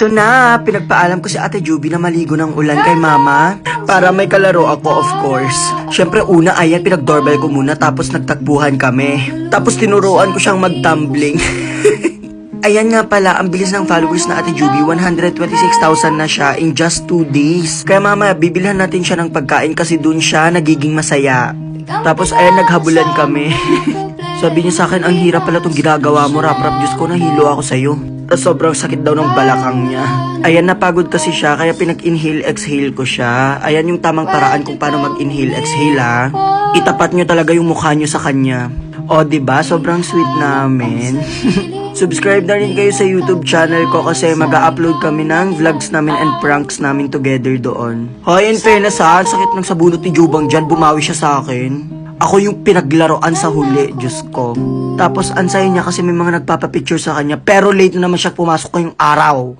Eto na, pinagpaalam ko si Ate Juby na maligo ng ulan kay Mama para may kalaro ako, of course. Syempre una, ayan, pinag-doorbell ko muna tapos nagtakbuhan kami. Tapos tinuruan ko siyang mag-tumbling. Ayan nga pala, ang bilis ng followers na Ate Juby, 126,000 na siya in just 2 days. Kaya Mama, bibilhan natin siya ng pagkain kasi dun siya nagiging masaya. Tapos ayan, naghabulan kami. Sabi niya sa akin, ang hirap pala itong ginagawa mo, rap-rap, Diyos ko, nahilo ako sa'yo. Tapos sobrang sakit daw ng balakang niya. Ayan, napagod kasi siya, kaya pinag-inhale-exhale ko siya. Ayan yung tamang paraan kung paano mag-inhale-exhale, ha. Itapat nyo talaga yung mukha nyo sa kanya. O, diba? Sobrang sweet namin. Subscribe na rin kayo sa YouTube channel ko kasi mag-upload kami ng vlogs namin and pranks namin together doon. Hoy, in fairness ha, sakit ng sabunot ni Jubang dyan, bumawi siya sa akin. Ako yung pinaglaruan sa huli, Diyos ko. Tapos ansay niya kasi may mga nagpapapicture sa kanya, pero late na naman siya pumasok ngayong araw.